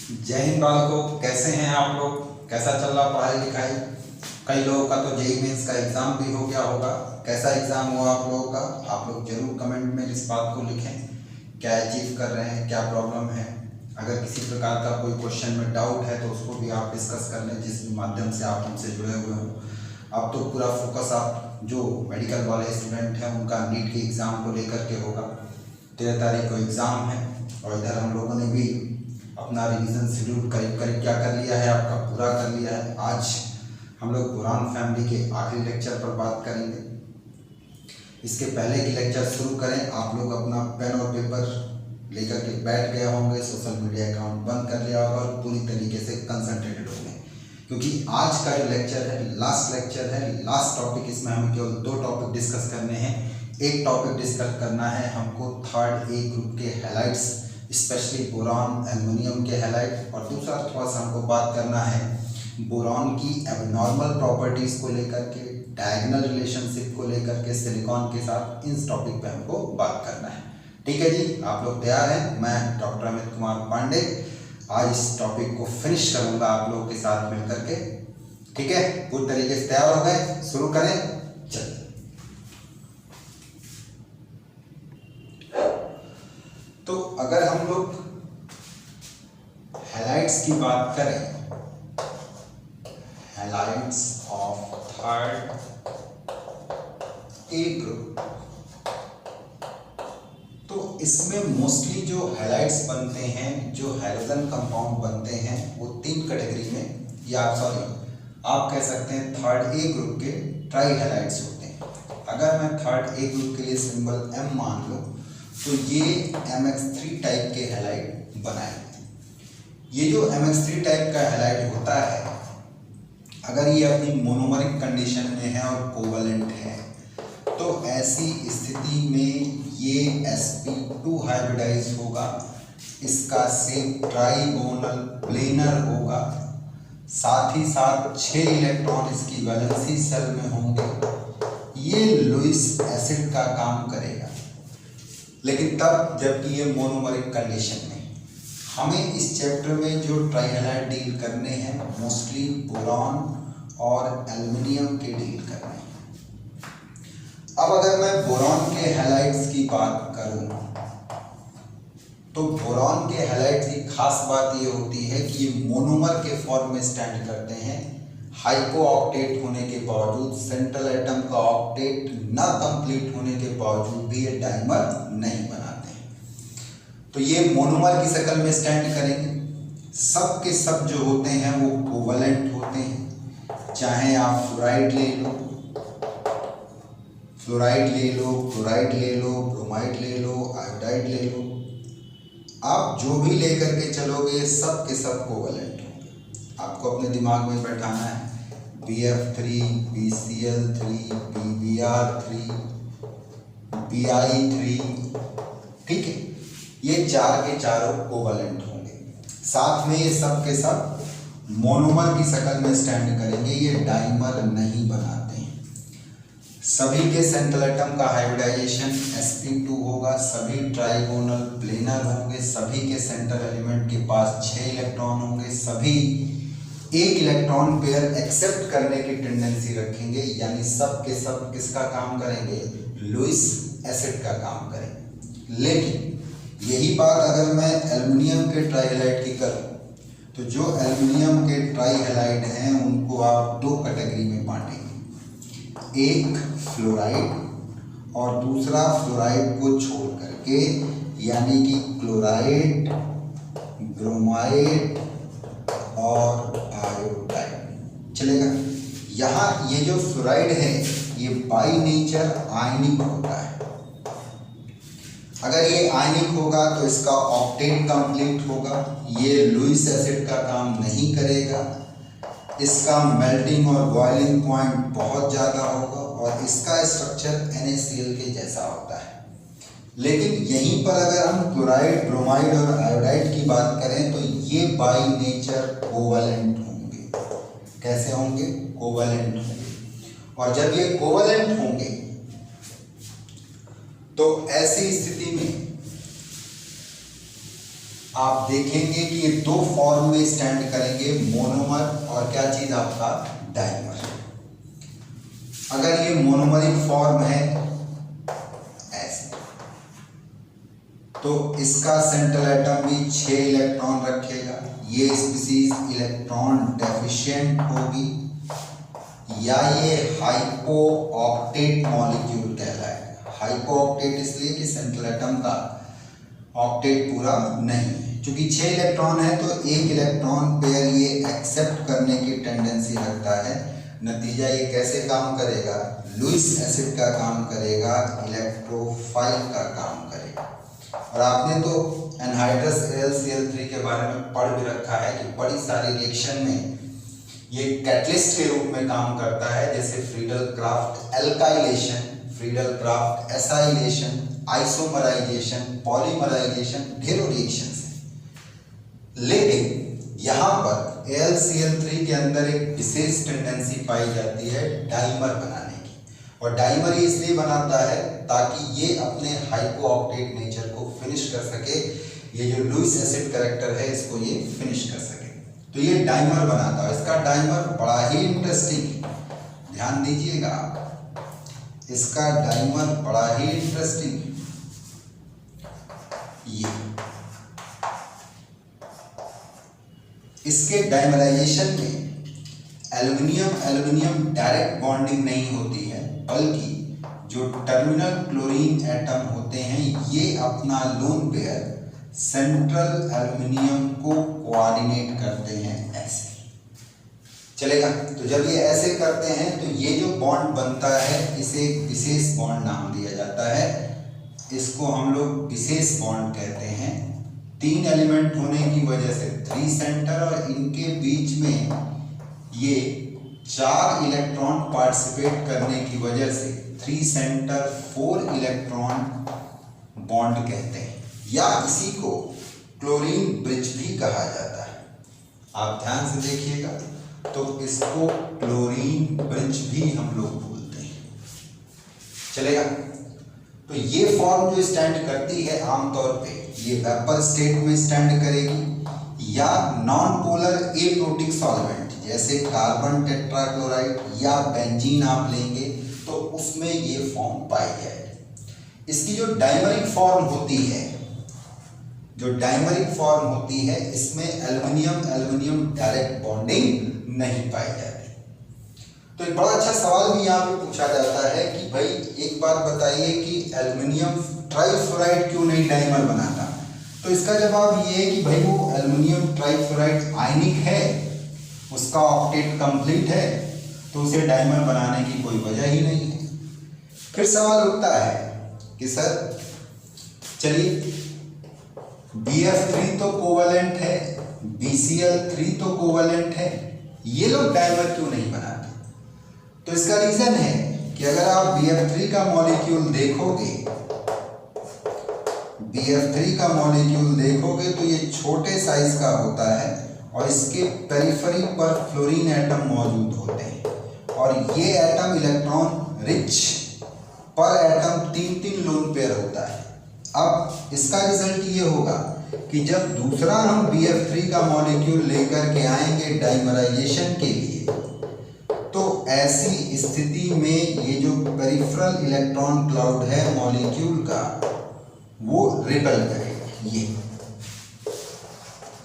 जय हिंद बालकों, कैसे हैं आप लोग? कैसा चल रहा पढ़ाई लिखाई? कई लोगों का तो जेईई मेंस का एग्ज़ाम भी हो गया होगा। कैसा एग्ज़ाम हुआ आप लोगों का? आप लोग जरूर कमेंट में इस बात को लिखें, क्या अचीव कर रहे हैं, क्या प्रॉब्लम है। अगर किसी प्रकार का कोई क्वेश्चन में डाउट है तो उसको भी आप डिस्कस कर लें, जिस भी माध्यम से आप हमसे जुड़े हुए हों। अब तो पूरा फोकस आप जो मेडिकल वाले स्टूडेंट हैं उनका नीट के एग्ज़ाम को लेकर के होगा। 13 तारीख को एग्ज़ाम है और इधर हम लोगों ने भी अपना रिवीजन शेड्यूल करीब करीब क्या कर लिया है, आपका पूरा कर लिया है। आज हम लोग बुरहान फैमिली के आखिरी लेक्चर पर बात करेंगे। इसके पहले की लेक्चर शुरू करें, आप लोग अपना पेन और पेपर लेकर के बैठ गए होंगे, सोशल मीडिया अकाउंट बंद कर लिया होगा और पूरी तरीके से कंसंट्रेटेड होंगे, क्योंकि आज का जो लेक्चर है लास्ट लेक्चर है, लास्ट टॉपिक। इसमें हमें केवल 2 टॉपिक डिस्कस करने हैं। एक टॉपिक डिस्कस करना है हमको थर्ड ए ग्रुप के हैलाइड्स, स्पेशली बोरॉन एल्युमिनियम के हैलाइड, और दूसरा थोड़ा सा हमको बात करना है बोरॉन की एबनॉर्मल प्रॉपर्टीज़ को लेकर के, डायगोनल रिलेशनशिप को लेकर के सिलिकॉन के साथ। इन टॉपिक पे हमको बात करना है। ठीक है जी, आप लोग तैयार हैं? मैं डॉक्टर अमित कुमार पांडे आज इस टॉपिक को फिनिश करूंगा आप लोगों के साथ मिलकर के। ठीक है, पूरी तरीके से तैयार हो गए? शुरू करें, चलिए। तो अगर हम लोग हैलाइड्स की बात करें, halides of third A group, तो इसमें मोस्टली जो हैलाइड्स बनते हैं, जो हैलोजन कंपाउंड बनते हैं, वो 3 कैटेगरी में, या आप कह सकते हैं थर्ड ए ग्रुप के ट्राई हैलाइड्स होते हैं। अगर मैं थर्ड ए ग्रुप के लिए सिंबल M मान लूँ तो ये MX3 टाइप के हैलाइड बनाएंगे। ये जो MX3 टाइप का हैलाइड होता है, अगर ये अपनी मोनोमरिक कंडीशन में है और कोवलेंट है, तो ऐसी स्थिति में ये sp2 हाइब्रिडाइज होगा, इसका शेप ट्राइगोनल प्लेनर होगा, साथ ही साथ 6 इलेक्ट्रॉन इसकी वैलेंसी सेल में होंगे। ये लुईस एसिड का काम करेगा, लेकिन तब जबकि ये मोनोमरिक कंडीशन में। हमें इस चैप्टर में जो ट्राइहैलाइड डील करने हैं, मोस्टली बोरॉन और एल्युमिनियम के डील करने हैं। अब अगर मैं बोरॉन के हैलाइड्स की बात करूं, तो बोरॉन के हैलाइड्स की खास बात ये होती है कि ये मोनोमर के फॉर्म में स्टैंड करते हैं। हाइपो ऑक्टेट होने के बावजूद, सेंट्रल एटम का ऑक्टेट न कंप्लीट होने के बावजूद भी ये डाइमर नहीं बनाते हैं। तो ये मोनोमर की शक्ल में स्टैंड करेंगे। सब के सब जो होते हैं वो कोवलेंट होते हैं, चाहे आप फ्लोराइड ले लो, फ्लोराइड ले लो, क्लोराइड ले लो, ब्रोमाइड ले लो, आयोडाइड ले लो, आप जो भी लेकर के चलोगे सब के सब कोवलेंट होंगे। आपको अपने दिमाग में बैठाना है BF3, BCl3, BBr3, Bi3, ठीक है, ये 4 के चारों कोवलेंट होंगे। साथ में ये सब के सब मोनोमर की शक्ल में स्टैंड करेंगे, ये डाइमर नहीं बनाते हैं। सभी के सेंट्रल एटम का हाइब्रिडाइजेशन sp2 होगा, सभी ट्राइगोनल प्लेनर होंगे, सभी के सेंट्रल एलिमेंट के पास 6 इलेक्ट्रॉन होंगे, सभी एक इलेक्ट्रॉन पेयर एक्सेप्ट करने की टेंडेंसी रखेंगे, यानी सब के सब किसका काम करेंगे? लुईस एसिड का काम करेंगे। लेकिन यही बात अगर मैं एल्युमिनियम के ट्राइहैलाइड की करूं, तो जो एल्युमिनियम के ट्राइहैलाइड हैं उनको आप 2 कैटेगरी में बांटेंगे, एक फ्लोराइड और दूसरा फ्लोराइड को छोड़ करके, यानी कि क्लोराइड, ब्रोमाइड और आयोडाइड चलेगा। यहाँ ये जो फ्लोराइड है ये बाई नेचर आयनिक होता है। अगर ये आयनिक होगा तो इसका ऑक्टेट कंप्लीट होगा, ये लुईस एसिड का काम नहीं करेगा, इसका मेल्टिंग और बॉइलिंग पॉइंट बहुत ज़्यादा होगा और इसका स्ट्रक्चर NaCl के जैसा होता है। लेकिन यहीं पर अगर हम क्लोराइड, ब्रोमाइड और आयोडाइड की बात करें तो ये बाई नेचर कोवलेंट होंगे। कैसे होंगे? कोवलेंट होंगे। और जब ये कोवलेंट होंगे तो ऐसी स्थिति में आप देखेंगे कि ये दो फॉर्म में स्टैंड करेंगे, मोनोमर और क्या चीज आपका डाइमर। अगर ये मोनोमरिक फॉर्म है ऐसे, तो इसका सेंट्रल एटम भी 6 इलेक्ट्रॉन रखेगा, ये स्पीसीज इलेक्ट्रॉन डेफिशिएंट होगी, या ये हाइपो ऑक्टेट मॉलिक्यूल कहलाएगा। हाइपो ऑक्टेट इसलिए कि सेंट्रल एटम का ऑक्टेट पूरा नहीं है, क्योंकि 6 इलेक्ट्रॉन है तो एक इलेक्ट्रॉन पेयर ये एक्सेप्ट करने की टेंडेंसी रखता है। नतीजा ये कैसे काम करेगा, लुईस एसिड का काम करेगा, इलेक्ट्रोफाइल का काम करेगा। और आपने तो एनहाइड्रस AlCl3 के बारे में पढ़ भी रखा है कि बड़ी सारी रिएक्शन में ये कैटलिस्ट के रूप में काम करता है, जैसे Friedel Crafts alkylation, Friedel Crafts acylation, isomerisation, polymerisation, ढेरों रिएक्शंस हैं। लेकिन यहाँ पर AlCl3 के अंदर एक विशेष टेंडेंसी पाई जाती है डाइमर बनाने की, और डाइमर ये इसलिए बनाता है ताकि ये अपने हाइपो ऑक्टेट नेचर को फिनिश कर सके। ये जो लुईस एसिड कैरेक्टर है इसको ये फिनिश कर सके, तो ये डाइमर बनाता है। इसका डाइमर बड़ा ही इंटरेस्टिंग, ध्यान दीजिएगा आप, इसका डाइमर बड़ा ही इंटरेस्टिंग। ये इसके डाइमराइजेशन में एल्युमिनियम डायरेक्ट बॉन्डिंग नहीं होती है, बल्कि जो टर्मिनल क्लोरीन एटम होते हैं ये अपना लोन पेयर सेंट्रल एल्युमिनियम को कोऑर्डिनेट करते हैं ऐसे, चलेगा। तो जब ये ऐसे करते हैं तो ये जो बॉन्ड बनता है इसे एक विशेष बॉन्ड नाम दिया जाता है, इसको हम लोग विशेष बॉन्ड कहते हैं। 3 एलिमेंट होने की वजह से 3 सेंटर, और इनके बीच में ये 4 इलेक्ट्रॉन पार्टिसिपेट करने की वजह से 3 सेंटर 4 इलेक्ट्रॉन बॉन्ड कहते हैं, या इसी को क्लोरीन ब्रिज भी कहा जाता है। आप ध्यान से देखिएगा तो इसको क्लोरीन ब्रिज भी हम लोग बोलते हैं, चलेगा। तो ये फॉर्म जो स्टैंड करती है आमतौर पे ये वेपर स्टेट में स्टैंड करेगी, या नॉन पोलर एप्रोटिक सॉल्वेंट जैसे कार्बन टेट्राक्लोराइड या बेंजीन आप लेंगे तो उसमें ये फॉर्म पाई जाएगी। इसकी जो डाइमरिक फॉर्म होती है, इसमें एल्युमिनियम डायरेक्ट बॉन्डिंग नहीं पाई जाती। तो एक बड़ा अच्छा सवाल भी यहाँ पे पूछा जाता है कि भाई एक बात बताइए कि एल्युमिनियम ट्राइफ्लोराइड क्यों नहीं डाइमर बनाता। तो इसका जवाब ये है कि भाई वो एल्युमिनियम ट्राइफ्लोराइड आयनिक है, उसका ऑक्टेट कंप्लीट है, तो उसे डाइमर बनाने की कोई वजह ही नहीं है। फिर सवाल उठता है कि सर चलिए BF3 तो कोवलेंट है, BCl3 तो कोवलेंट है, ये लोग डाइमर क्यों नहीं बनाते। तो इसका रीजन है कि अगर आप BF3 का मॉलिक्यूल देखोगे तो ये छोटे साइज का होता है और इसके पेरिफेरी पर फ्लोरीन एटम मौजूद होते हैं, और ये एटम इलेक्ट्रॉन रिच, पर एटम 3-3 लोन पेयर होता है। अब इसका रिजल्ट ये होगा कि जब दूसरा हम BF3 का मॉलिक्यूल लेकर के आएंगे डाइमराइजेशन के लिए, तो ऐसी स्थिति में ये जो पेरिफेरल इलेक्ट्रॉन क्लाउड है मॉलिक्यूल का वो रिपेल करेगा।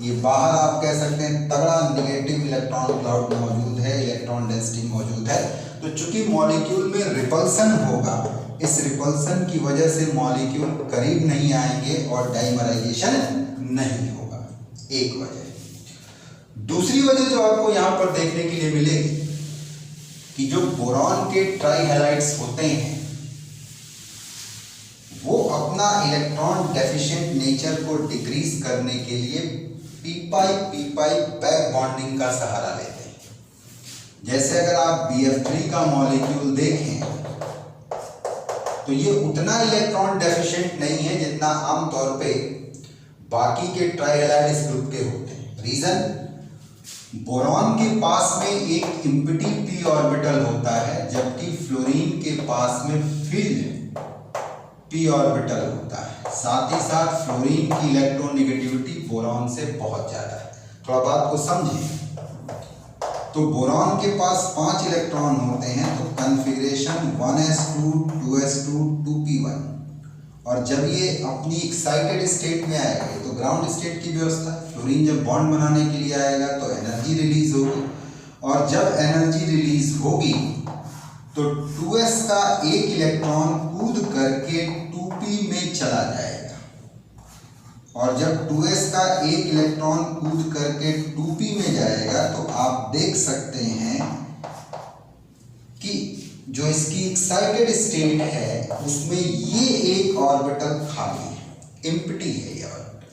ये बाहर आप कह सकते हैं तगड़ा नेगेटिव इलेक्ट्रॉन क्लाउड मौजूद है, इलेक्ट्रॉन डेंसिटी मौजूद है। तो चूंकि मॉलिक्यूल में रिपल्सन होगा, इस रिपल्सन की वजह से मॉलिक्यूल करीब नहीं आएंगे और डाइमराइजेशन नहीं होगा, एक वजह। दूसरी वजह जो आपको यहां पर देखने के लिए मिलेगी कि जो बोरॉन के ट्राइहैलाइड्स होते हैं वो अपना इलेक्ट्रॉन डेफिशिएंट नेचर को डिक्रीज करने के लिए पी-पाई बैक बॉन्डिंग का सहारा लेते हैं। जैसे अगर आप BF3 का मॉलिक्यूल देखें तो ये उतना इलेक्ट्रॉन डेफिशिएंट नहीं है जितना आमतौर पे बाकी के ट्राइहैलाइड इस ग्रुप के होते हैं। रीजन, बोरॉन के पास में एक एम्प्टी p ऑर्बिटल होता है, जबकि फ्लोरीन के पास में फिल्ड p ऑर्बिटल होता है। साथ ही साथ फ्लोरीन की इलेक्ट्रोनेगेटिविटी बोरॉन से बहुत ज्यादा है। थोड़ा बात को समझिए। तो बोरॉन के पास 5 इलेक्ट्रॉन होते हैं, तो कॉन्फ़िगरेशन 1s2 2s2 2p1। और जब ये अपनी एक्साइटेड स्टेट में आएगा, तो ग्राउंड स्टेट की व्यवस्था, फ्लोरीन जब बॉन्ड बनाने के लिए आएगा तो एनर्जी रिलीज होगी, और जब एनर्जी रिलीज होगी तो 2s का एक इलेक्ट्रॉन कूद करके 2p में चला जाएगा, और जब 2s का एक इलेक्ट्रॉन कूद करके 2p में जाएगा तो आप देख सकते हैं कि जो इसकी एक्साइटेड स्टेट है उसमें ये एक ऑर्बिटल खाली है, एम्प्टी है ये ऑर्बिटल।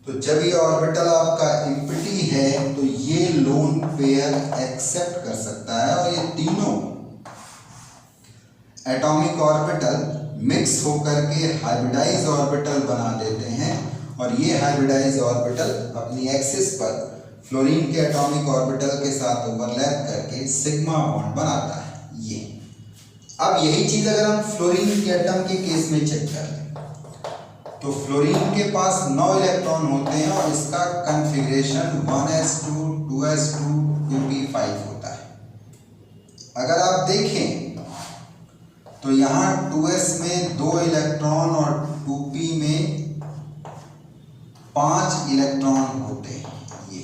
तो जब ये ऑर्बिटल आपका एम्प्टी है तो ये लोन पेयर एक्सेप्ट कर सकता है, और ये तीनों एटॉमिक ऑर्बिटल मिक्स होकर के हाइब्रिडाइज ऑर्बिटल बना देते हैं, और ये हाइब्रिडाइज ऑर्बिटल अपनी एक्सिस पर फ्लोरीन के एटॉमिक ऑर्बिटल के साथ ओवरलैप करके सिग्मा बॉन्ड बनाता है। ये अब यही चीज अगर हम फ्लोरीन के एटम के केस में चेक कर लें, तो फ्लोरीन के पास 9 इलेक्ट्रॉन होते हैं, और इसका कॉन्फ़िगरेशन 1s2 2s2 2p5 होता है। अगर आप देखें तो यहाँ 2s में 2 इलेक्ट्रॉन और 2p में 5 इलेक्ट्रॉन होते हैं। ये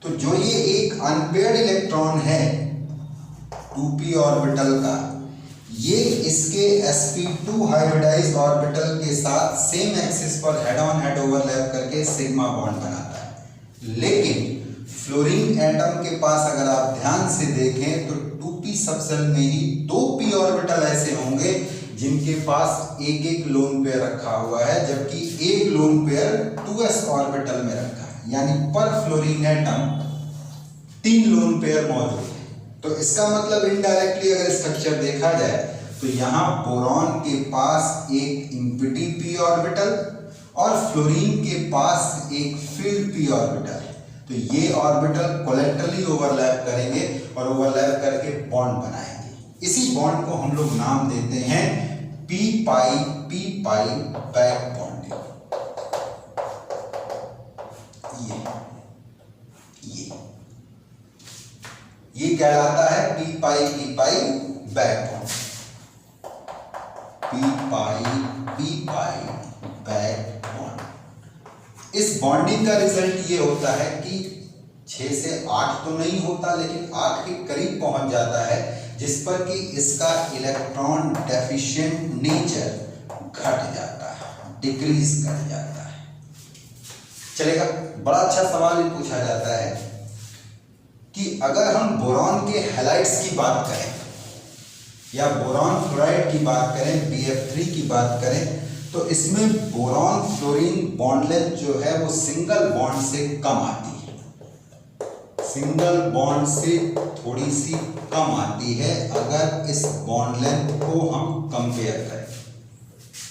तो जो ये एक अनपेयर्ड इलेक्ट्रॉन है 2p ऑर्बिटल का, ये इसके sp2 हाइब्रिडाइज ऑर्बिटल के साथ सेम एक्सिस पर हेड ऑन हेड ओवरलैप करके सिग्मा बॉन्ड बनाता है। लेकिन फ्लोरीन एटम के पास अगर आप ध्यान से देखें तो 2p सबसेल में ही 2p ऑर्बिटल ऐसे होंगे जिनके पास एक एक लोन पेयर रखा हुआ है, जबकि एक लोन पेयर 2s ऑर्बिटल में रखा है, यानी पर फ्लोरीन एटम 3 लोन पेयर मौजूद है। तो इसका मतलब इनडायरेक्टली अगर स्ट्रक्चर देखा जाए तो यहाँ बोरॉन के पास एक एम्प्टी p ऑर्बिटल और फ्लोरीन के पास एक फिल्ड p ऑर्बिटल है। तो ये ऑर्बिटल कोलेटरली ओवरलैप करेंगे और ओवरलैप करके बॉन्ड बनाएंगे। इसी बॉन्ड को हम लोग नाम देते हैं p पाई बैक बॉन्डिंग। ये कहलाता है p पाई बैक बॉन्ड। p पाई बैक बॉन्ड। इस बॉन्डिंग का रिजल्ट ये होता है कि 6 से 8 तो नहीं होता, लेकिन 8 के करीब पहुंच जाता है, जिस पर कि इसका इलेक्ट्रॉन डेफिशिएंट नेचर घट जाता है, डिक्रीज कर जाता है। चलेगा। बड़ा अच्छा सवाल ये पूछा जाता है कि अगर हम बोरॉन के हैलाइड्स की बात करें या बोरॉन फ्लोराइड की बात करें, BF3 की बात करें, तो इसमें बोरॉन फ्लोरीन बॉन्ड लेंथ जो है वो सिंगल बॉन्ड से कम आती है, सिंगल बॉन्ड से थोड़ी सी कम आती है अगर इस बॉन्ड लेंथ को हम कंपेयर करें।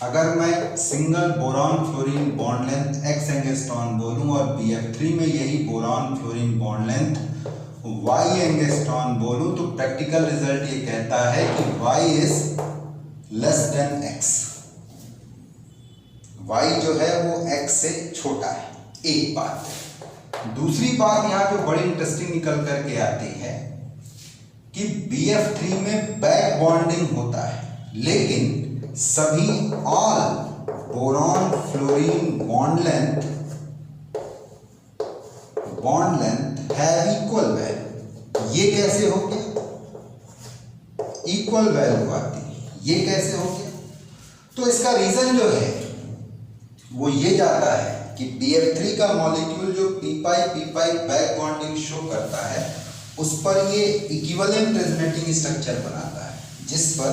अगर मैं single boron fluorine bond length x angstrom बोलूं और BF3 में यही boron fluorine bond length y angstrom बोलूं, तो प्रैक्टिकल रिजल्ट ये कहता है कि y is less than x। y जो है वो x से छोटा है। एक बात है। दूसरी बात यहां जो बड़ी इंटरेस्टिंग निकल करके आती है कि BF3 में बैक बॉन्डिंग होता है, लेकिन सभी all boron fluorine bond length have equal value. ये कैसे हो गया? इक्वल वैल्यू आती है, ये कैसे हो गया? तो इसका रीजन जो है वो ये जाता है कि BF3 का मॉलिक्यूल जो p पाई बैक बॉन्डिंग शो करता है, उस पर ये इक्विवेलेंट रेजोनेटिंग स्ट्रक्चर बनाता है, जिस पर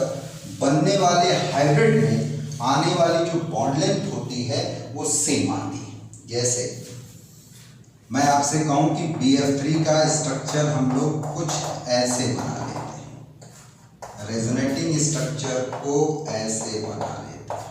बनने वाले हाइब्रिड में आने वाली जो बॉन्ड लेंथ होती है वो सेम आती है। जैसे मैं आपसे कहूं कि BF3 का स्ट्रक्चर हम लोग कुछ ऐसे बना लेते हैं, रेजोनेटिंग स्ट्रक्चर को ऐसे बना लेते हैं।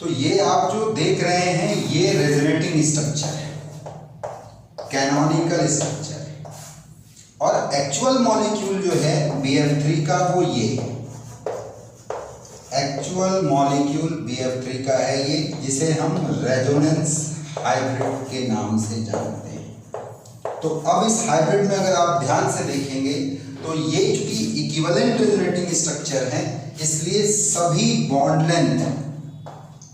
तो ये आप जो देख रहे हैं ये रेजोनेटिंग स्ट्रक्चर है, कैनोनिकल स्ट्रक्चर है, और एक्चुअल मॉलिक्यूल जो है BF3 का वो ये है। एक्चुअल मॉलिक्यूल BF3 का है ये, जिसे हम रेजोनेंस हाइब्रिड के नाम से जानते हैं। तो अब इस हाइब्रिड में अगर आप ध्यान से देखेंगे तो ये चूंकि इक्विवेलेंट रेजोनेटिंग स्ट्रक्चर है, इसलिए सभी बॉन्ड लेंथ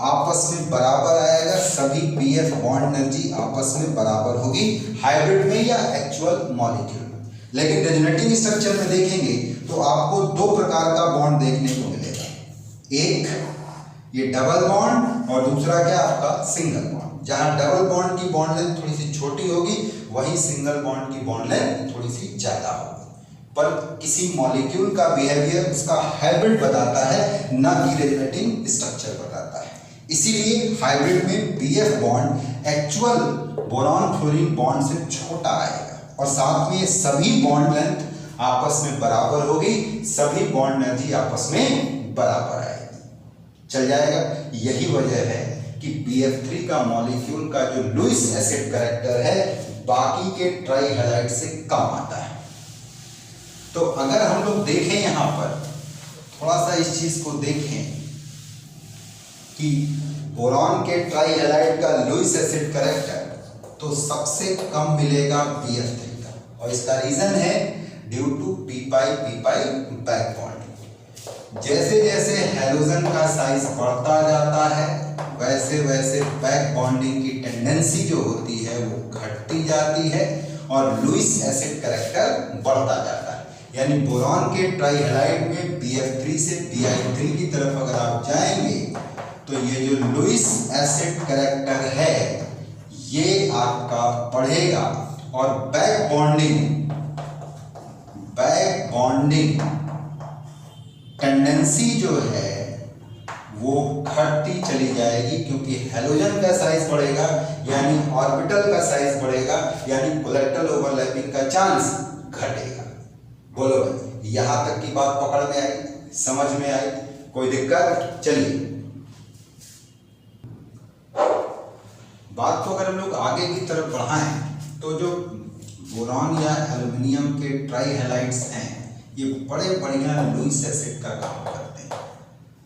आपस में बराबर आएगा, सभी BF बॉन्ड एनर्जी आपस में बराबर होगी हाइब्रिड में या एक्चुअल मॉलिक्यूल में। लेकिन रेजोनेटिंग स्ट्रक्चर में देखेंगे तो आपको दो प्रकार का बॉन्ड देखने को मिलेगा, एक ये डबल बॉन्ड और दूसरा क्या आपका सिंगल बॉन्ड। जहां डबल बॉन्ड की बॉन्ड लेंथ थोड़ी सी छोटी होगी, वहीं सिंगल बॉन्ड की बॉन्ड लेंथ थोड़ी सी ज्यादा होगी। पर किसी मॉलिक्यूल का बिहेवियर उसका हाइब्रिड बताता है, ना कि रेजोनेटिंग स्ट्रक्चर बताता है। इसीलिए हाइब्रिड में BF bond actual boron fluorine bond से छोटा आएगा, और साथ में सभी बॉन्ड लेंथ आपस में बराबर होगी, सभी बॉन्ड एनर्जी आपस में बराबर आएगी, चल जाएगा। यही वजह है कि BF3 का मॉलिक्यूल का जो लुईस एसिड कैरेक्टर है बाकी के ट्राई हैलाइड से कम आता है। तो अगर हम लोग देखें यहां पर थोड़ा सा इस चीज को देखें कि बोरॉन के ट्राई हैलाइड का लुईस एसिड कैरेक्टर तो सबसे कम मिलेगा BF3 का, और इसका रीजन है due to p-p back bonding. जैसे जैसे हैलोजन का साइज बढ़ता जाता है वैसे वैसे बैक बॉन्डिंग की टेंडेंसी जो होती है वो घटती जाती है और लुईस एसिड कैरेक्टर बढ़ता जाता है। यानी बोरॉन के ट्राईहैलाइड में BF3 से Bi3 की तरफ अगर आप जाएंगे तो ये जो लुईस एसिड कैरेक्टर है ये आपका बढ़ेगा, और बैक बॉन्डिंग टेंडेंसी जो है वो घटती चली जाएगी, क्योंकि हैलोजन का साइज बढ़ेगा यानी ऑर्बिटल का साइज बढ़ेगा, यानी कोलेक्टल ओवरलैपिंग का चांस घटेगा। बोलो भाई, यहां तक की बात पकड़ में आई, समझ में आई, कोई दिक्कत? चलिए बात को अगर हम लोग आगे की तरफ बढ़ाएं तो जो बोरॉन या एल्युमिनियम के ट्राईहैलाइड्स हैं ये बड़े बढ़िया लुईस एसिड का काम करते हैं।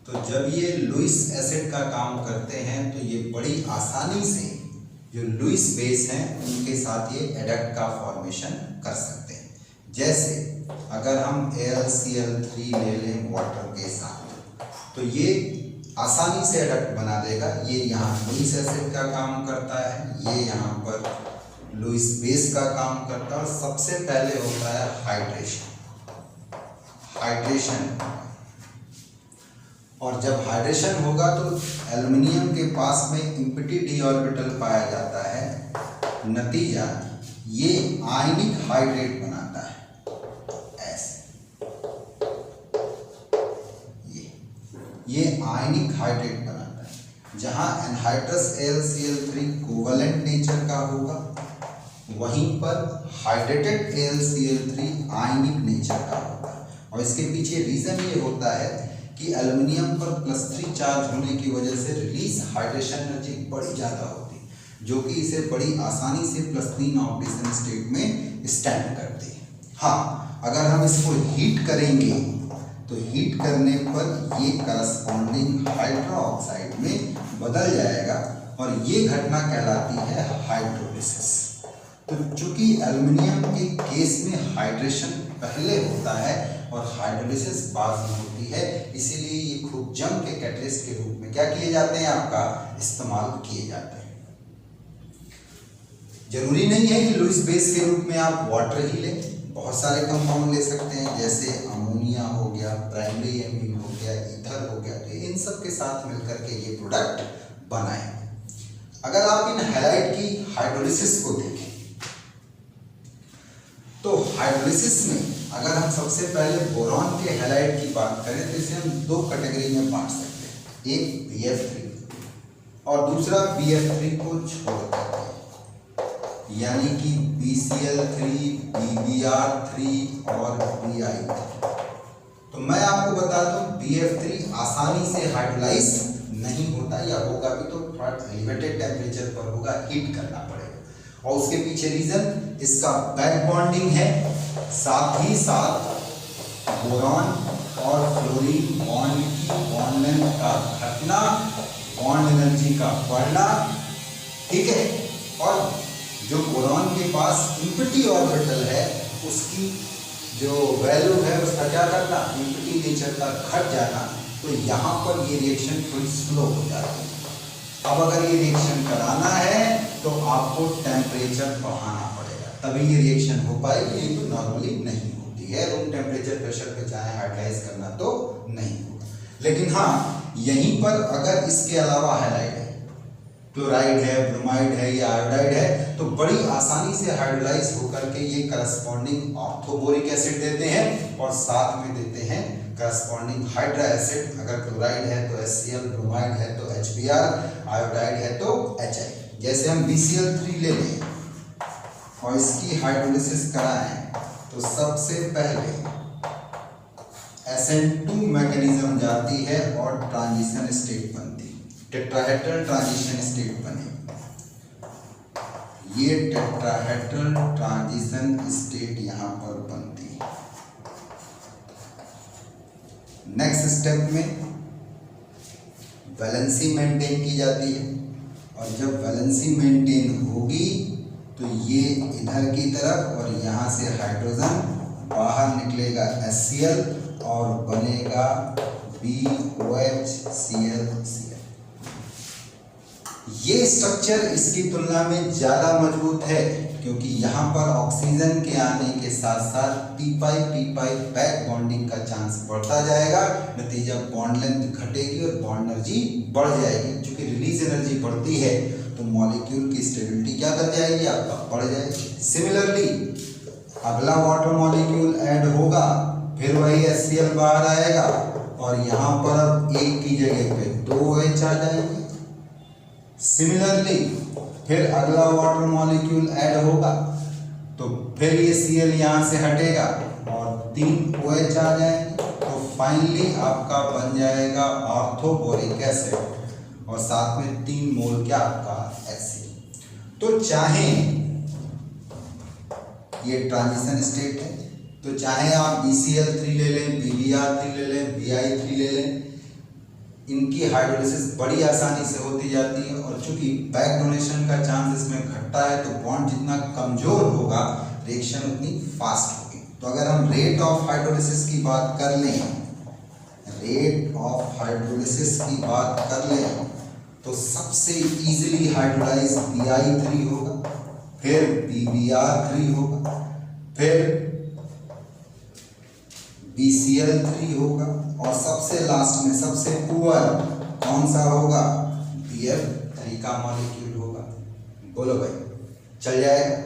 तो जब ये लुईस एसिड का काम करते हैं तो ये बड़ी आसानी से जो लुईस बेस हैं उनके साथ ये एडक्ट का फॉर्मेशन कर सकते हैं। जैसे अगर हम AlCl3 ले लें वाटर के साथ तो ये आसानी से एडक्ट बना देगा। ये यहाँ लुईस एसिड का काम करता है, ये यहाँ पर लुईस बेस का काम करता है, और सबसे पहले होता है हाइड्रेशन। और जब हाइड्रेशन होगा तो एल्युमिनियम के पास में एम्प्टी डी ऑर्बिटल पाया जाता है, नतीजा ये आयनिक हाइड्रेट बनाता है, ऐसे ये आयनिक हाइड्रेट बनाता है। जहां एनहाइड्रस AlCl3 कोवलेंट नेचर का होगा, वहीं पर हाइड्रेटेड AlCl3 आयनिक नेचर का होगा। और इसके पीछे रीजन ये होता है कि एल्युमिनियम पर +3 चार्ज होने की वजह से रिलीज हाइड्रेशन एनर्जी बड़ी ज़्यादा होती है, जो कि इसे बड़ी आसानी से +3 ऑक्सीडेशन स्टेट में स्टैंड करती है। हाँ, अगर हम इसको हीट करेंगे तो हीट करने पर ये करस्पॉन्डिंग हाइड्रोक्साइड में बदल जाएगा, और ये घटना कहलाती है हाइड्रोलिसिस। तो चूंकि एल्युमिनियम के केस में हाइड्रेशन पहले होता है और हाइड्रोलिसिस बाद में होती है, इसीलिए ये खूब जम के कैटलिस्ट के रूप में क्या किए जाते हैं, आपका इस्तेमाल किए जाते हैं। जरूरी नहीं है कि लुईस बेस के रूप में आप वाटर ही लें, बहुत सारे कंपाउंड ले सकते हैं, जैसे अमोनिया हो गया, प्राइमरी एमीन हो गया, ईथर हो गया। तो इन सब के साथ मिलकर के ये प्रोडक्ट बनाएंगे। अगर आप इन हैलाइड की हाइड्रोलिसिस को देखें तो हाइड्रोलिसिस में अगर हम सबसे पहले बोरॉन के हैलाइड की बात करें तो इसे हम दो कैटेगरी में बांट सकते हैं, एक BF3 और दूसरा BF3 को छोड़कर, यानी कि BCl3, BBr3 और Bi3। तो मैं आपको बता दूं BF3 आसानी से हाइड्रोलाइज नहीं होता, या होगा भी तो थोड़ा एलिवेटेड टेम्परेचर पर होगा, हीट करना पड़ेगा। और उसके पीछे रीजन इसका बैक बॉन्डिंग है, साथ ही साथ बोरॉन और फ्लोरीन बॉन्ड की बॉन्ड लेंथ का घटना, बॉन्ड एनर्जी का बढ़ना, ठीक है। और जो बोरॉन के पास इम्पिटी ऑर्बिटल है उसकी जो वैल्यू है उसका क्या करना, इम्पिटी नेचर का घट जाना, तो यहाँ पर ये रिएक्शन थोड़ी स्लो हो जाती है। अब अगर ये रिएक्शन कराना है तो आपको टेम्परेचर बढ़ाना पड़ेगा, तभी ये रिएक्शन हो पाएगी, नहीं तो नॉर्मली नहीं होती है। रूम टेम्परेचर प्रेशर पे चाहे हाइड्राइज करना तो नहीं होगा। लेकिन हाँ, यहीं पर अगर इसके अलावा हैलाइड है, क्लोराइड है, ब्रोमाइड है या आयोडाइड है, तो बड़ी आसानी से हाइड्रोलाइज होकर के ये करस्पॉन्डिंग ऑर्थोबोरिक एसिड देते हैं और साथ में देते हैं करस्पॉन्डिंग हाइड्रा एसिड। अगर क्लोराइड है तो HCl, ब्रोमाइड है तो HBr, आयोडाइड है तो HI। जैसे हम BCl3 ले लें और इसकी हाइड्रोलिसिस कराएं तो सबसे पहले SN2 मैकेनिज्म जाती है और ट्रांजिशन स्टेट बनती है, टेट्राहेड्रल ट्रांजिशन स्टेट बने। ये टेट्राहेड्रल ट्रांजिशन स्टेट यहां पर बनती है। नेक्स्ट स्टेप में वैलेंसी मेंटेन की जाती है, और जब वैलेंसी मेंटेन होगी तो ये इधर की तरफ और यहाँ से हाइड्रोजन बाहर निकलेगा HCl और बनेगा BOHCl। ये स्ट्रक्चर इसकी तुलना में ज़्यादा मजबूत है, क्योंकि यहाँ पर ऑक्सीजन के आने के साथ साथ पी पाई बैक बॉन्डिंग का चांस बढ़ता जाएगा। नतीजा बॉन्ड लेंथ घटेगी और बॉन्ड एनर्जी बढ़ जाएगी। चूंकि रिलीज एनर्जी बढ़ती है तो मॉलिक्यूल की स्टेबिलिटी क्या कर जाएगी, आपका बढ़ जाएगी। सिमिलरली अगला वाटर मॉलिक्यूल ऐड होगा, फिर वही HCl बाहर आएगा और यहाँ पर अब एक की जगह पे 2 OH आ जाएंगे। सिमिलरली फिर अगला वाटर मॉलिक्यूल ऐड होगा तो फिर ये Cl यहाँ से हटेगा और 3 OH आ जाएंगे, तो फाइनली आपका बन जाएगा ऑर्थोबोरिक एसिड और साथ में 3 मोल क्या आपका HCl। तो चाहे ये ट्रांजिशन स्टेट है, तो चाहे आप BCl3 ले लें, BBr3 ले लें, Bi3 ले लें, इनकी हाइड्रोलिसिस बड़ी आसानी से होती जाती है। और चूंकि बैक डोनेशन का चांस इसमें घटता है तो बॉन्ड जितना कमजोर होगा रिएक्शन उतनी फास्ट होगी। तो अगर हम रेट ऑफ हाइड्रोलिसिस की बात कर लें, रेट ऑफ हाइड्रोलिसिस की बात कर लें तो सबसे इजीली हाइड्रोलाइज Bi3 होगा, फिर BBr3 होगा, फिर BCl3 होगा और सबसे लास्ट में सबसे पुअर कौन सा होगा, Bf3 का मॉलिक्यूल होगा। बोलो भाई, चल जाएगा।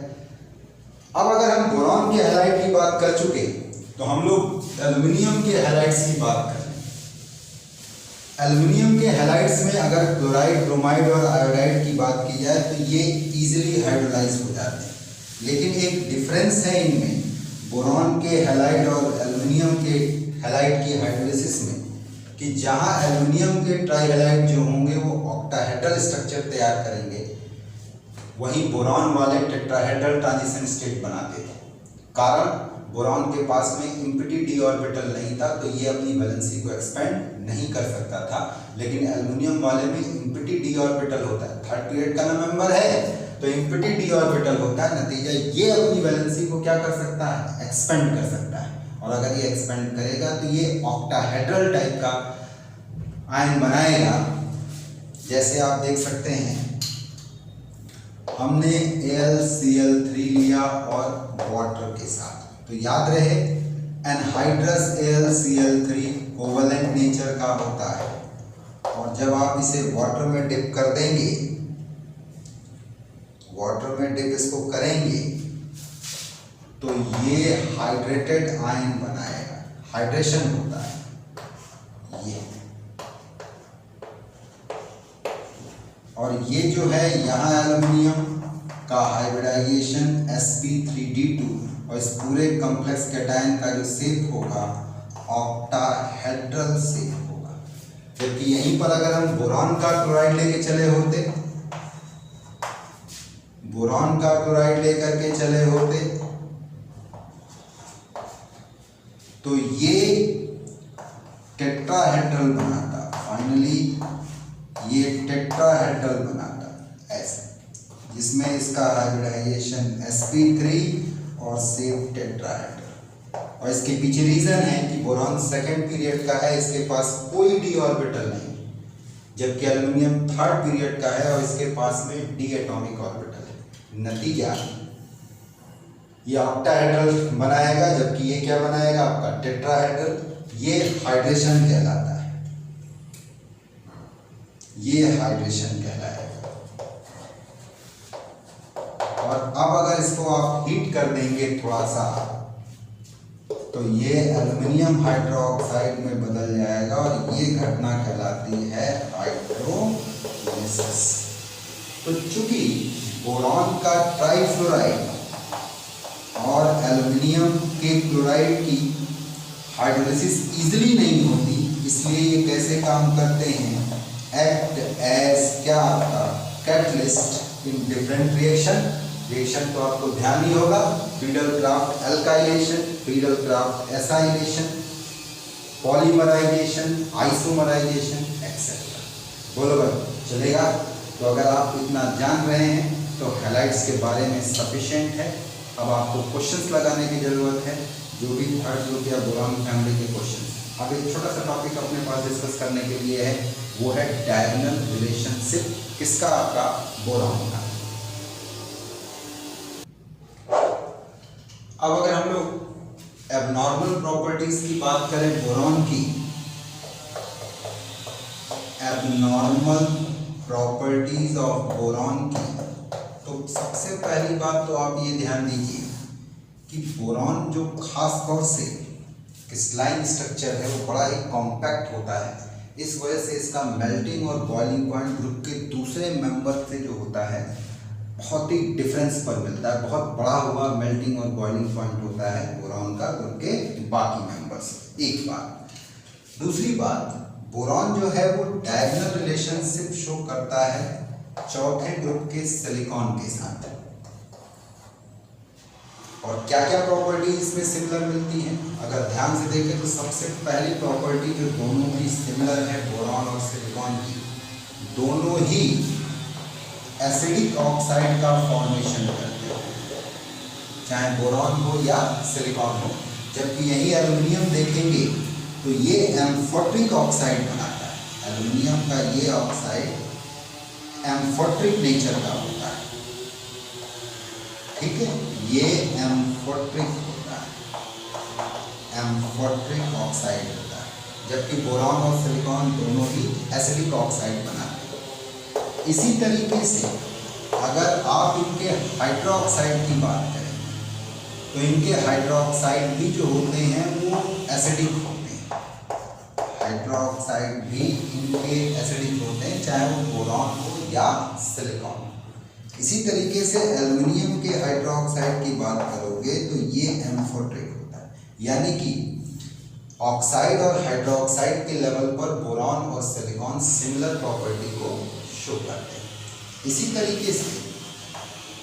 अब अगर हम बोरॉन के हैलाइड की बात कर चुके तो हम लोग एल्युमिनियम के हैलाइड्स की बात करें। एल्युमिनियम के हैलाइड्स में अगर क्लोराइड, ब्रोमाइड और आयोडाइड की बात की जाए तो ये इजीली हाइड्रोलाइज हो जाते हैं, लेकिन एक डिफरेंस है इनमें बोरॉन के हैलाइड और एल्युमिनियम के हैलाइड की हाइड्रोलिसिस में, कि जहां एल्युमिनियम के ट्राइहैलाइड जो होंगे वो ऑक्टाहेड्रल स्ट्रक्चर तैयार करेंगे, वहीं बोरॉन वाले टेट्राहेड्रल ट्रांजिशन स्टेट बनाते थे। कारण बोरॉन के पास में इम्पिटी डी ऑर्बिटल नहीं था तो ये अपनी वैलेंसी को एक्सपेंड नहीं कर सकता था, लेकिन एल्युमिनियम वाले में इम्पिटी डी ऑर्बिटल होता है। थर्ड पीरियड का नंबर है तो इम्पिटी डी ऑर्बिटल होता है, नतीजा ये अपनी वैलेंसी को क्या कर सकता है, एक्सपेंड कर सकता है। और अगर ये एक्सपेंड करेगा तो ये ऑक्टाहेड्रल टाइप का आयन बनाएगा। जैसे आप देख सकते हैं हमने AlCl3 लिया और वाटर के साथ, तो याद रहे एनहाइड्रस AlCl3 कोवलेंट नेचर का होता है, और जब आप इसे वाटर में डिप कर देंगे, वाटर में डिप इसको करेंगे तो ये हाइड्रेटेड आयन बनाएगा, हाइड्रेशन होता है ये। और ये जो है यहाँ एल्युमिनियम का हाइब्रिडाइजेशन sp3d2 और इस पूरे कॉम्प्लेक्स कैटायन का जो शेप होगा ऑक्टाहेड्रल शेप होगा। जबकि यहीं पर अगर हम बोरॉन का क्लोराइड लेके चले होते, बोरॉन का क्लोराइड लेकर के चले होते तो ये टेट्राहेड्रल बनाता, फाइनली ये टेट्राहेड्रल बनाता ऐसे, जिसमें इसका हाइब्रिडाइजेशन sp3 और सेम टेट्राहेड्रल। और इसके पीछे रीजन है कि बोरॉन सेकंड पीरियड का है, इसके पास कोई डी ऑर्बिटल नहीं, जबकि एल्युमिनियम थर्ड पीरियड का है और इसके पास में डी एटॉमिक ऑर्बिटल है। नतीजा ये ऑक्टाहेड्रल बनाएगा, जबकि ये क्या बनाएगा आपका टेट्राहेड्रल। ये हाइड्रेशन कहलाता है, ये हाइड्रेशन कहलाएगा। और अब अगर इसको आप हीट कर देंगे थोड़ा सा तो ये एल्युमिनियम हाइड्रोक्साइड में बदल जाएगा और ये घटना कहलाती है हाइड्रोलिसिस। तो चूंकि बोरॉन का ट्राइफ्लोराइड और एल्युमिनियम के क्लोराइड की हाइड्रोलिसिस इजीली नहीं होती, इसलिए ये कैसे काम करते हैं, एक्ट एज क्या आपका कैटलिस्ट इन डिफरेंट रिएक्शन तो आपको ध्यान ही होगा, Friedel Crafts alkylation, Friedel Crafts acylation, polymerisation, isomerisation etcetera. बोलो भाई चलेगा। तो अगर आप इतना जान रहे हैं तो हैलाइड्स के बारे में सफिशिएंट है। अब आपको क्वेश्चंस लगाने की जरूरत है, जो भी थर्ड ग्रुप या बोरॉन फैमिली के क्वेश्चन। अब एक छोटा सा टॉपिक अपने पास डिस्कस करने के लिए है, वो है डायगोनल रिलेशनशिप, किसका, आपका बोरॉन का। अब अगर हम लोग एबनॉर्मल प्रॉपर्टीज की बात करें बोरॉन की, एबनॉर्मल प्रॉपर्टीज ऑफ बोरॉन की, तो सबसे पहली बात तो आप ये ध्यान दीजिए कि बोरॉन जो खास तौर से क्रिस्टलाइन स्ट्रक्चर है वो बड़ा ही कॉम्पैक्ट होता है। इस वजह से इसका मेल्टिंग और बॉइलिंग पॉइंट ग्रुप के दूसरे मेंबर से जो होता है बहुत ही डिफरेंस पर मिलता है। बहुत बड़ा हुआ मेल्टिंग और बॉइलिंग पॉइंट होता है बोरॉन का ग्रुप के बाकी मेंबर्स। एक बात। दूसरी बात, बोरॉन जो है वो डायगोनल रिलेशनशिप शो करता है चौथे ग्रुप के सिलिकॉन के साथ। और क्या क्या प्रॉपर्टी इसमें सिमिलर मिलती हैं, अगर ध्यान से देखें तो सबसे पहली प्रॉपर्टी जो दोनों की सिमिलर है बोरॉन और सिलिकॉन की, दोनों ही एसिडिक ऑक्साइड का फॉर्मेशन करते हैं, चाहे बोरॉन हो या सिलिकॉन हो। जबकि यही एल्युमिनियम देखेंगे तो ये एम्फोट्रिक ऑक्साइड बनाता है। एल्युमिनियम का ये ऑक्साइड एम्फोट्रिक नेचर का होता है, ठीक है, ये एम्फोट्रिक होता है, एम्फोट्रिक ऑक्साइड होता है। जबकि बोरॉन और सिलिकॉन दोनों ही एसिडिक ऑक्साइड बनाते हैं। इसी तरीके से अगर आप इनके हाइड्रोक्साइड की बात करें तो इनके हाइड्रोक्साइड भी जो होते हैं वो एसिडिक होते हैं। हाइड्रोक्साइड भी इनके एसिडिक होते हैं, चाहे वो बोरॉन हो या सिलिकॉन। इसी तरीके से एल्युमिनियम के हाइड्रोक्साइड की बात करोगे तो ये एम्फोट्रिक होता है, यानी कि ऑक्साइड और हाइड्रोक्साइड के लेवल पर बोरॉन और सिलिकॉन सिमिलर प्रॉपर्टी को शो करते हैं। इसी तरीके से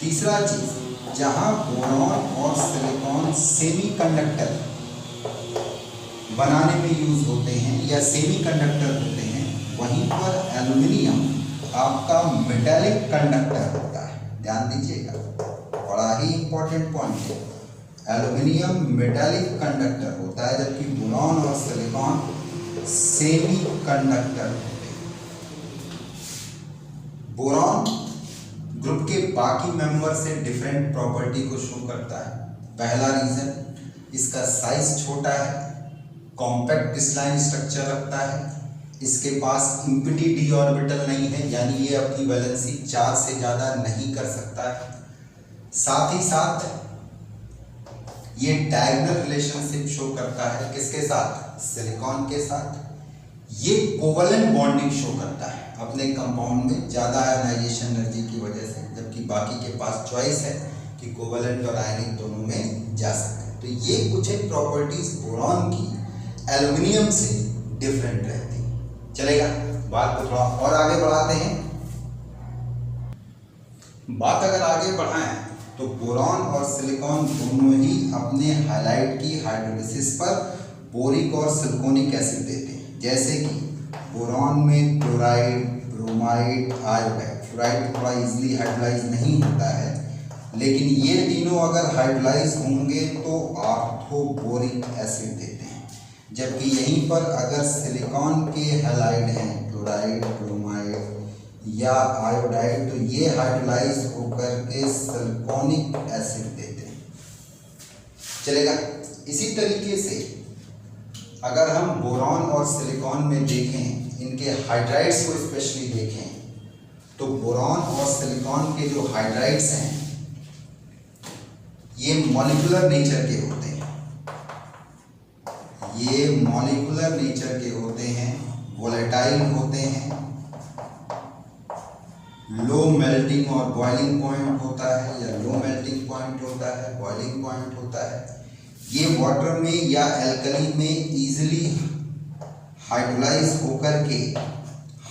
तीसरा चीज, जहां बोरॉन और सिलिकॉन सेमीकंडक्टर बनाने में यूज होते हैं या सेमीकंडक्टर होते हैं, वहीं पर एल्युमिनियम आपका मेटालिक कंडक्टर होता है। ध्यान दीजिएगा, बड़ा ही इंपॉर्टेंट पॉइंट है। एल्युमिनियम मेटालिक कंडक्टर होता है, जबकि बोरॉन और सिलिकॉन सेमीकंडक्टर होते हैं। बोरॉन ग्रुप के बाकी मेंबर से डिफरेंट प्रॉपर्टी को शो करता है। पहला रीजन, इसका साइज छोटा है, कॉम्पैक्ट क्रिस्टलाइन स्ट्रक्चर रखता है, इसके पास इम्पिटी डी ऑर्बिटल नहीं है, यानी ये अपनी वैलेंसी 4 से ज़्यादा नहीं कर सकता है। साथ ही साथ ये डायगोनल रिलेशनशिप शो करता है, किसके साथ, सिलिकॉन के साथ। ये कोवलेंट बॉन्डिंग शो करता है अपने कंपाउंड में ज़्यादा आयनाइजेशन एनर्जी की वजह से, जबकि बाकी के पास चॉइस है कि कोवलेंट और आयनिक दोनों में जा सकते हैं। तो ये कुछ एक प्रॉपर्टीज बोरॉन की एल्युमिनियम से डिफरेंट रहती हैं। चलेगा। बात को थोड़ा और आगे बढ़ाते हैं। बात अगर आगे बढ़ाएं तो बोरॉन और सिलिकॉन दोनों ही अपने हाइलाइट की हाइड्रोलिसिस पर बोरिक और सिलिकॉनिक एसिड देते हैं। जैसे कि बोरॉन में क्लोराइड, ब्रोमाइड, आयोडाइड। फ्लोराइड थोड़ा इजीली हाइड्रोलाइज नहीं होता है, लेकिन ये तीनों अगर हाइड्रोलाइज होंगे तो ऑर्थोबोरिक एसिड देते हैं। जबकि यहीं पर अगर सिलिकॉन के हैलाइड हैं, क्लोराइड, ब्रोमाइड या आयोडाइड, तो ये हाइड्रोलाइज होकर के सिलिकॉनिक एसिड देते हैं। चलेगा। इसी तरीके से अगर हम बोरॉन और सिलिकॉन में देखें, इनके हाइड्राइड्स को स्पेशली देखें, तो बोरॉन और सिलिकॉन के जो हाइड्राइड्स हैं ये मॉलिक्यूलर नेचर के होते हैं। ये मॉलिक्यूलर नेचर के होते हैं, वोलेटाइल होते हैं, लो मेल्टिंग और बॉइलिंग पॉइंट होता है, या लो मेल्टिंग पॉइंट होता है, बॉइलिंग पॉइंट होता है। ये वाटर में या एल्कली में इजीली हाइड्रोलाइज होकर के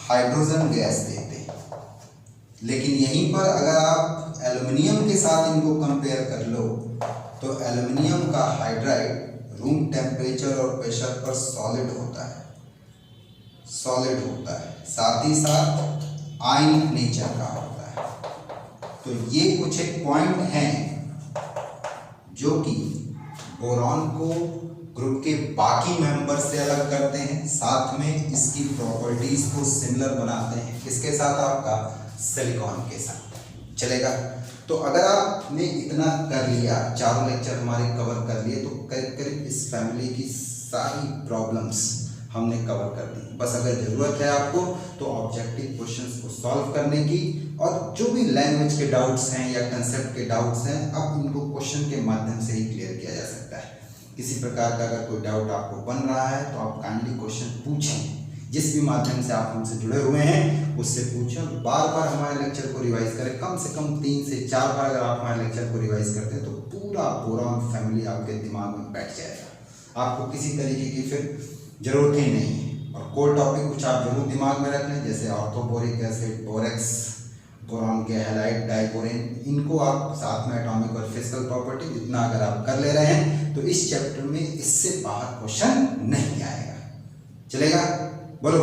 हाइड्रोजन गैस देते हैं। लेकिन यहीं पर अगर आप एल्युमिनियम के साथ इनको कंपेयर कर लो तो एल्युमिनियम का हाइड्राइड रूम टेम्परेचर और प्रेशर पर सॉलिड होता है, साथ ही साथ आयनिक नेचर का होता है। तो ये कुछ एक पॉइंट हैं जो कि बोरॉन को ग्रुप के बाकी मेंबर से अलग करते हैं, साथ में इसकी प्रॉपर्टीज को सिमिलर बनाते हैं। किसके साथ? आपका सिलिकॉन के साथ। चलेगा। तो अगर आपने इतना कर लिया, चारों लेक्चर हमारे कवर कर लिए, तो करीब करीब इस फैमिली की सारी प्रॉब्लम्स हमने कवर कर दी। बस अगर ज़रूरत है आपको तो ऑब्जेक्टिव क्वेश्चंस को सॉल्व करने की, और जो भी लैंग्वेज के डाउट्स हैं या कंसेप्ट के डाउट्स हैं, अब इनको क्वेश्चन के माध्यम से ही क्लियर किया जा सकता है। किसी प्रकार का अगर कोई डाउट आपको बन रहा है तो आप काइंडली क्वेश्चन पूछें। जिस भी माध्यम से आप हमसे जुड़े हुए हैं उससे पूछें। बार बार हमारे लेक्चर को रिवाइज करें, कम से कम 3 से 4 बार अगर आप हमारे लेक्चर को रिवाइज करते हैं तो पूरा बोरॉन फैमिली आपके दिमाग में बैठ जाएगा। आपको किसी तरीके की फिर जरूरत ही नहीं है। और कोर टॉपिक कुछ आप जरूर दिमाग में रख लें, जैसे ऑर्थोबोरिक एसिड, बोरेक्स, बोरॉन के हैलाइड, डाइबोरेन, इनको आप साथ में एटॉमिक और फिजिकल प्रॉपर्टी इतना अगर आप कर ले रहे हैं तो इस चैप्टर में इससे बाहर क्वेश्चन नहीं आएगा। चलेगा? बोलो।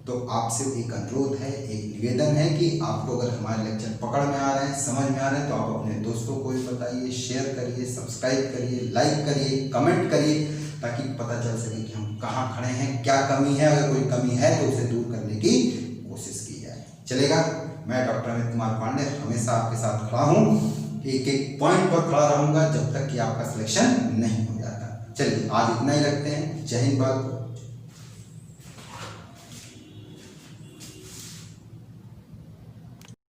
तो आपसे एक अनुरोध है, एक निवेदन है कि आपको अगर हमारे लेक्चर पकड़ में आ रहे हैं, समझ में आ रहे हैं, तो आप अपने दोस्तों को भी बताइए, शेयर करिए, सब्सक्राइब करिए, लाइक करिए, कमेंट करिए, ताकि पता चल सके कि हम कहाँ खड़े हैं, क्या कमी है। अगर कोई कमी है तो उसे दूर करने की कोशिश की जाए। चलेगा? मैं डॉक्टर अमित कुमार पांडे हमेशा आपके साथ खड़ा हूँ, एक एक पॉइंट पर खड़ा रहूँगा जब तक कि आपका सिलेक्शन नहीं हो जाता। चलिए आज इतना ही रखते हैं। जय हिंद।